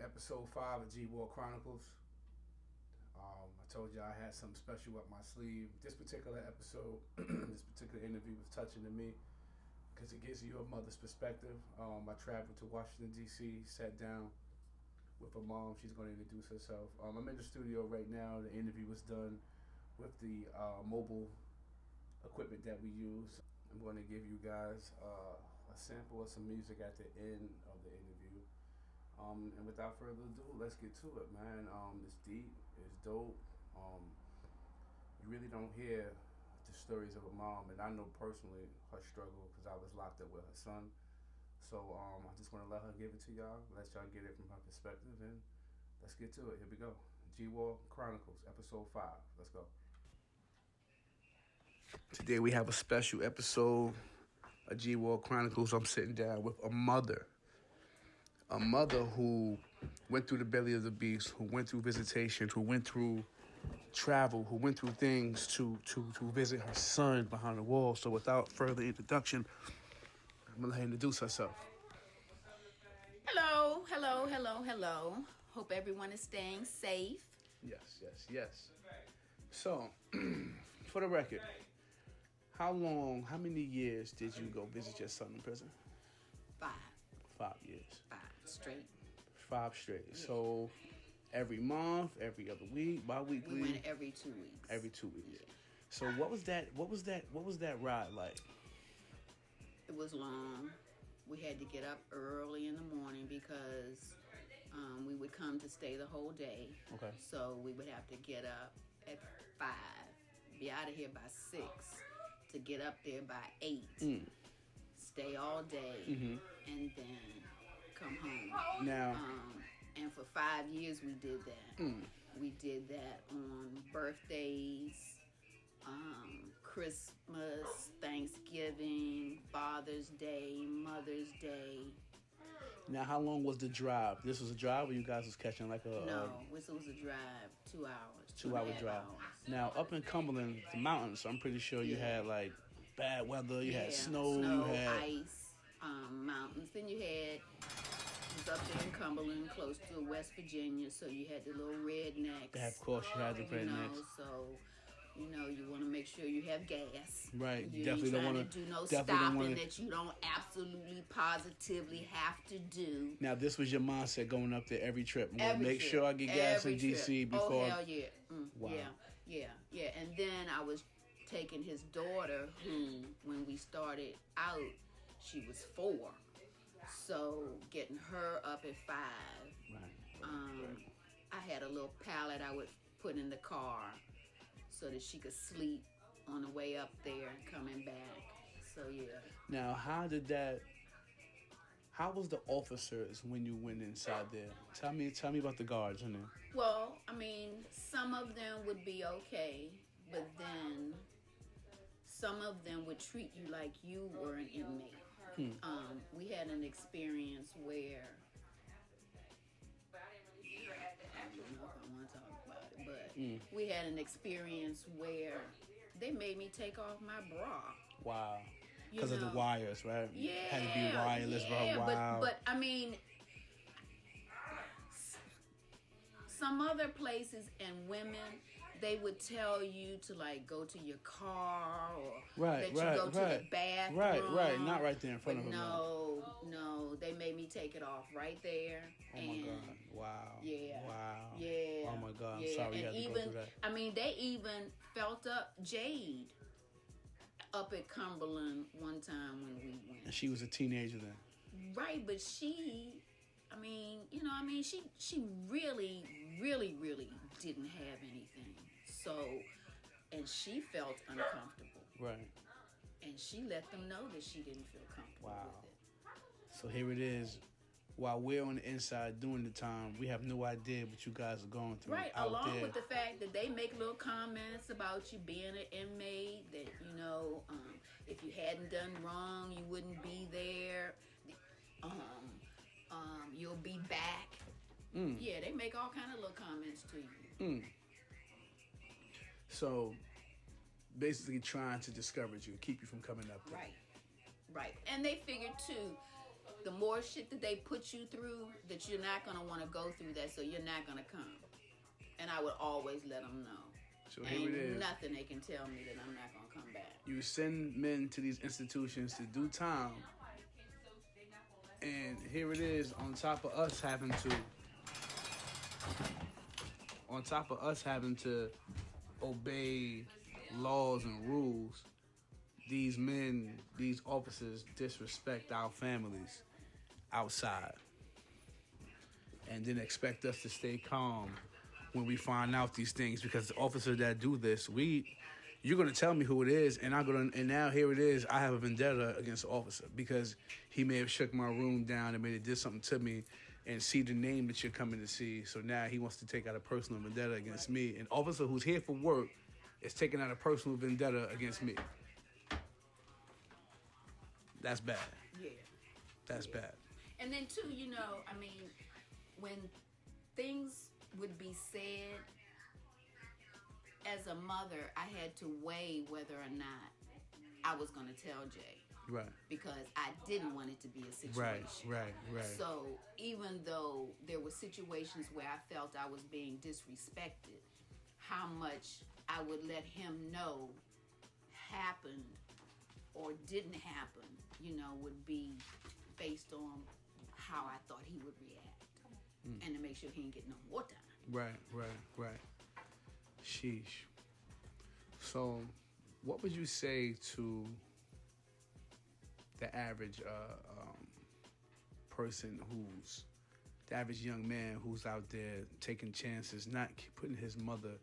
episode 5 of G War Chronicles. I told you I had something special up my sleeve. This particular episode, this particular interview was touching to me because it gives you a mother's perspective. I traveled to Washington, D.C., sat down with her mom. She's going to introduce herself. I'm in the studio right now. The interview was done with the mobile equipment that we use. I'm going to give you guys a sample of some music at the end of the interview. And without further ado, let's get to it, man. It's deep, it's dope. You really don't hear the stories of a mom, and I know personally her struggle because I was locked up with her son. So I just want to let her give it to y'all, let y'all get it from her perspective, and let's get to it. Here we go. G War Chronicles, episode 5. Let's go. Today we have a special episode of G War Chronicles. I'm sitting down with a mother who went through the belly of the beast, who went through visitations, who went through travel, who went through things to visit her son behind the wall. So without further introduction, I'm going to let her introduce herself. Hello. Hope everyone is staying safe. Yes. So, for the record, how many years did you go visit your son in prison? 5. 5 years. 5 straight. 5 straight. Yeah. So every month, every other week, bi-weekly. We went every 2 weeks. Every 2 weeks. Yeah. So what was that ride like? It was long. We had to get up early in the morning because we would come to stay the whole day. Okay. So we would have to get up at 5, be out of here by 6, to get up there by 8. Stay all day, and then come home. Now, and for 5 years we did that. We did that on birthdays, Christmas, Thanksgiving, Father's Day, Mother's Day. Now, how long was the drive? This was a drive, or you guys was catching like a? No, this was a drive, 2 hours. 2 hour drive. Hours. Now, up in Cumberland, the mountains, so I'm pretty sure you had like bad weather. You had snow. You had ice, mountains. Then you had. It was up there in Cumberland, close to West Virginia, so you had the little rednecks. Yeah, of course, you had the rednecks. So. You want to make sure you have gas. Right. You definitely don't want to do no stopping that you don't absolutely positively have to do. Now, this was your mindset going up there every trip. I'm going to make sure I get gas in D.C. before. Oh, hell yeah. Wow. Yeah. And then I was taking his daughter, who, when we started out, she was 4. So getting her up at 5. Right. I had a little pallet I would put in the car so that she could sleep on the way up there and coming back. So, yeah. Now, how was the officers when you went inside there? Tell me about the guards in there. Well, I mean, some of them would be okay, but then some of them would treat you like you were an inmate. We had an experience where, I don't know if I want to talk about it, but we had an experience where they made me take off my bra. Wow. Because of the wires, right? Yeah. Had to be wireless for a while. But I mean, some other places and women, they would tell you to like go to your car or that you go to the bathroom. Right. Not right there in front of them. No. They made me take it off right there. Oh my God. Wow. Yeah. Wow. Yeah. Oh my God. I'm yeah. sorry you and had to go through that. I mean, they even felt up Jade up at Cumberland one time when we went. And she was a teenager then. Right, but she really didn't have anything. So, and she felt uncomfortable. Right. And she let them know that she didn't feel comfortable with it. So here it is. While we're on the inside doing the time, we have no idea what you guys are going through. Right, out along there. with the fact that they make little comments about you being an inmate, that, if you hadn't done wrong, you wouldn't be there. You'll be back. Yeah, they make all kind of little comments to you. So, basically trying to discourage you, keep you from coming up there. Right. And they figured, too, the more shit that they put you through, that you're not going to want to go through that, so you're not going to come. And I would always let them know. So here it is. Nothing they can tell me that I'm not going to come back. You send men to these institutions to do time. And here it is, on top of us having to obey laws and rules, these men, these officers disrespect our families outside. And then expect us to stay calm when we find out these things, because the officers that do this, you're gonna tell me who it is, and now here it is. I have a vendetta against the officer because he may have shook my room down and maybe did something to me, and see the name that you're coming to see. So now he wants to take out a personal vendetta against me. An officer who's here for work is taking out a personal vendetta against me. That's bad. Yeah. That's bad. And then too, I mean, when things would be said, as a mother, I had to weigh whether or not I was going to tell Jay. Right. Because I didn't want it to be a situation. Right. So even though there were situations where I felt I was being disrespected, how much I would let him know happened or didn't happen, would be based on how I thought he would react. And to make sure he didn't get no more time. Right. Sheesh. So, what would you say to the average person the average young man who's out there taking chances, not putting his mother,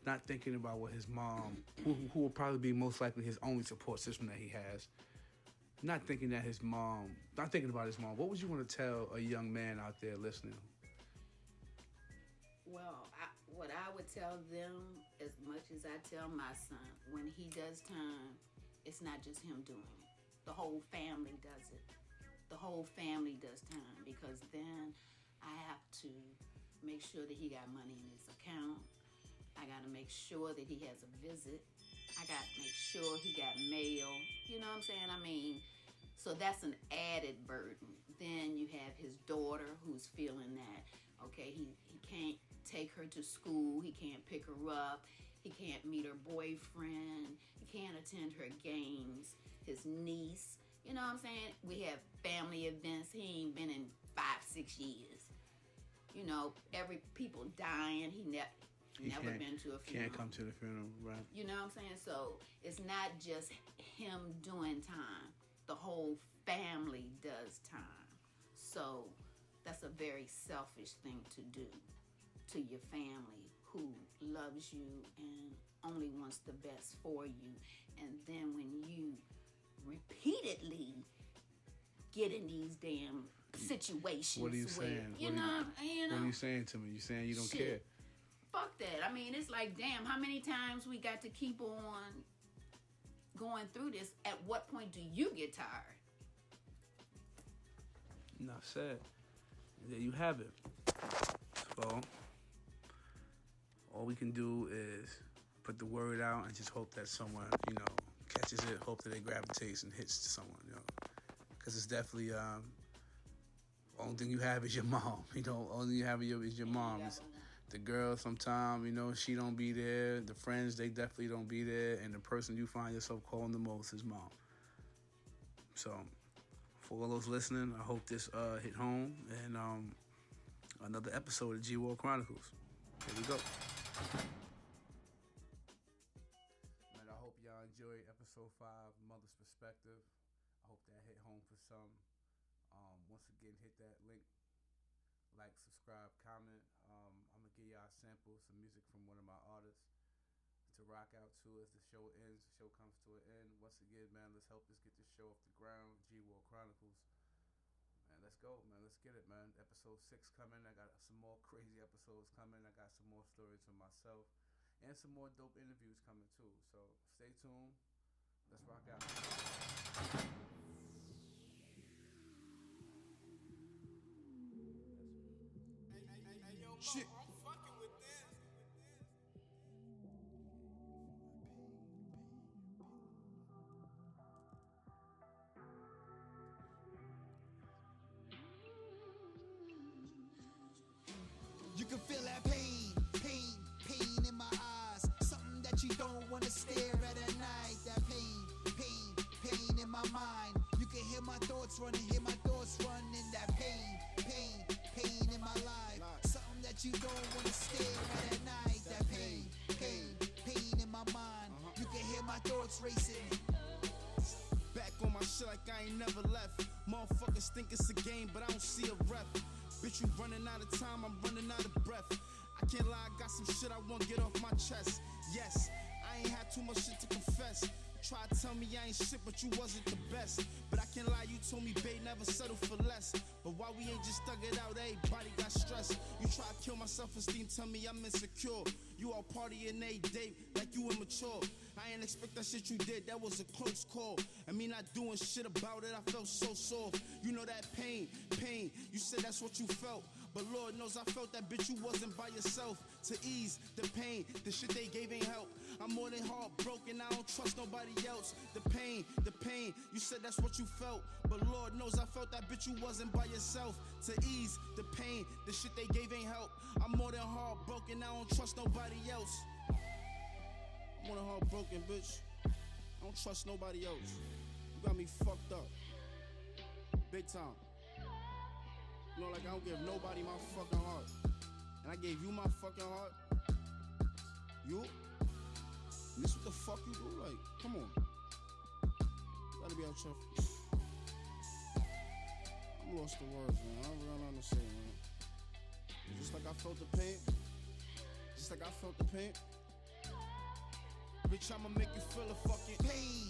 not thinking about what his mom, who will probably be most likely his only support system that he has, not thinking about his mom. What would you want to tell a young man out there listening? Well, what I would tell them, as much as I tell my son, when he does time, it's not just him doing it. The whole family does it. The whole family does time, because then I have to make sure that he got money in his account. I got to make sure that he has a visit. I got to make sure he got mail. You know what I'm saying? I mean, so that's an added burden. Then you have his daughter who's feeling that, okay, he can't take her to school. He can't pick her up. He can't meet her boyfriend. He can't attend her games. His niece. You know what I'm saying? We have family events. He ain't been in 5-6 years. Every people dying. He never been to a funeral. Can't come to the funeral, right? You know what I'm saying? So it's not just him doing time. The whole family does time. So that's a very selfish thing to do to your family who loves you and only wants the best for you. And then when you repeatedly get in these damn situations, what are you saying? What are you saying to me? You saying you don't care? Fuck that. I mean, it's like, damn, how many times we got to keep on going through this? At what point do you get tired? Enough said. There you have it. So, all we can do is put the word out and just hope that someone, catches it, hope that it gravitates and hits to someone, Because it's definitely, only thing you have is your mom. Only you have is your mom. The girl, sometimes, she don't be there. The friends, they definitely don't be there. And the person you find yourself calling the most is mom. So, for all those listening, I hope this hit home. And another episode of G World Chronicles. Here we go. Man, I hope y'all enjoyed episode 5, Mother's Perspective. I hope that hit home for some. Once again, hit that link. Like, subscribe, comment. I'm going to give y'all a sample, some music from one of my artists to rock out to as the show ends. The show comes to an end. Once again, man, let's help us get this show off the ground. G World Chronicles. Man, let's go, man. Let's get it, man. Episode 6 coming. I got some more crazy episodes coming. I got some more stories for myself. And some more dope interviews coming, too. So, stay tuned. Let's rock out. Shit. shit like I ain't never left. Motherfuckers think it's a game, but I don't see a ref. Bitch, you running out of time, I'm running out of breath. I can't lie, I got some shit I want to get off my chest. Yes, I ain't had too much shit to confess. Try to tell me I ain't shit, but you wasn't the best. But I can't lie, you told me, babe, never settle for less. But why we ain't just thug it out, everybody got stressed. You try to kill my self-esteem, tell me I'm insecure. You all partying a date like you immature. I ain't expect that shit you did, that was a close call. And me not doing shit about it, I felt so soft. You know that pain, you said that's what you felt. But Lord knows I felt that, bitch, you wasn't by yourself. To ease the pain, the shit they gave ain't help. I'm more than heartbroken, I don't trust nobody else. The pain, you said that's what you felt. But Lord knows I felt that, bitch, you wasn't by yourself. To ease the pain, the shit they gave ain't help. I'm more than heartbroken, I don't trust nobody else. I'm more than heartbroken, bitch. I don't trust nobody else. You got me fucked up. Big time. You know, like I don't give nobody my fucking heart. And I gave you my fucking heart. You? And this what the fuck you do? Like, come on. Gotta be out here. I'm lost for words, man. I don't really know what to say, man. Just like I felt the pain. Just like I felt the pain. Bitch, I'ma make you feel a fucking pain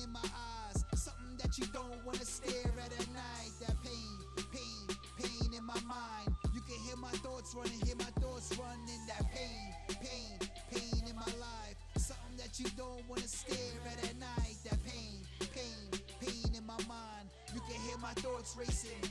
in my eyes. Something that you don't wanna stare at night. That pain in my mind. You can hear my thoughts running, That pain in my life. Something that you don't wanna stare at night. That pain in my mind. You can hear my thoughts racing.